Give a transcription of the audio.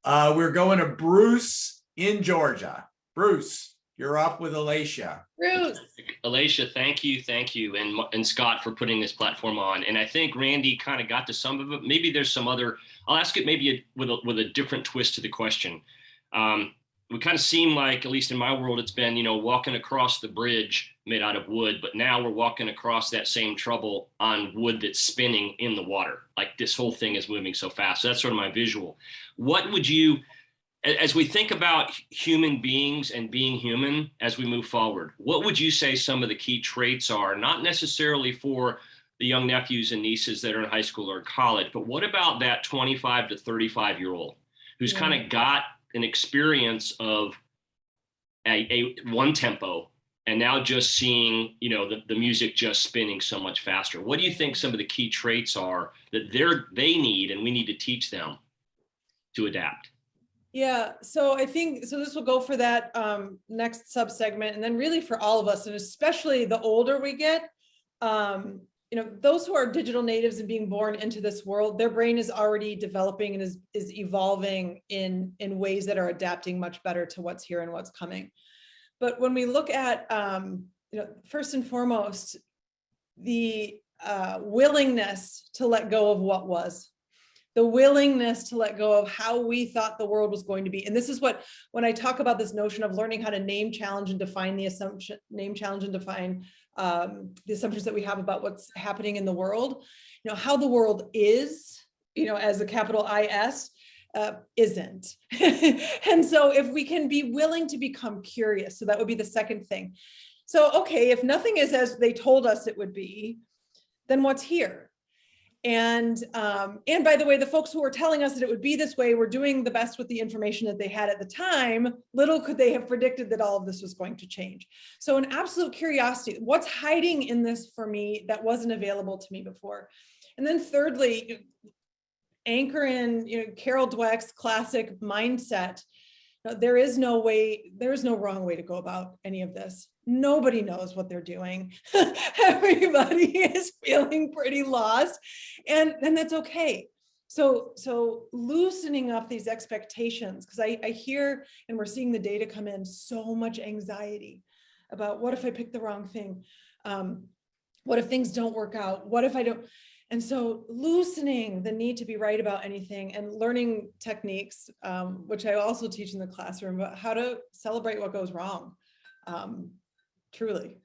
We're going to Bruce in Georgia. Bruce, you're up with ELATIA. Bruce. ELATIA, thank you, and Scott for putting this platform on. And I think Randy kind of got to some of it. Maybe there's some other. I'll ask it maybe with a different twist to the question. We kind of seem like, at least in my world, it's been, walking across the bridge made out of wood, but now we're walking across that same trouble on wood that's spinning in the water. Like this whole thing is moving so fast. So that's sort of my visual. What would you, as we think about human beings and being human as we move forward, what would you say some of the key traits are, not necessarily for the young nephews and nieces that are in high school or college, but what about that 25 to 35-year-old who's kind of got an experience of a one tempo and now just seeing, the music just spinning so much faster? What do you think some of the key traits are that they need and we need to teach them to adapt? Yeah, so I think, this will go for that next sub-segment, and then really for all of us, and especially the older we get, those who are digital natives and being born into this world, their brain is already developing and is evolving in ways that are adapting much better to what's here and what's coming. But when we look at, first and foremost, the willingness to let go of what was, the willingness to let go of how we thought the world was going to be. And this is what, when I talk about this notion of learning how to name, challenge, and define the assumption, the assumptions that we have about what's happening in the world, how the world is, as a capital IS, isn't. And so if we can be willing to become curious, so that would be the second thing. So, okay, if nothing is as they told us it would be, then what's here? And by the way, the folks who were telling us that it would be this way were doing the best with the information that they had at the time. Little could they have predicted that all of this was going to change. So an absolute curiosity, what's hiding in this for me that wasn't available to me before? And then thirdly, anchor in Carol Dweck's classic mindset. There is no wrong way to go about any of this. Nobody knows what they're doing. Everybody is feeling pretty lost, and that's okay. So loosening up these expectations, because I hear, and we're seeing the data come in, so much anxiety about what if I pick the wrong thing? What if things don't work out? What if I don't? And so loosening the need to be right about anything and learning techniques, which I also teach in the classroom, about how to celebrate what goes wrong. Truly.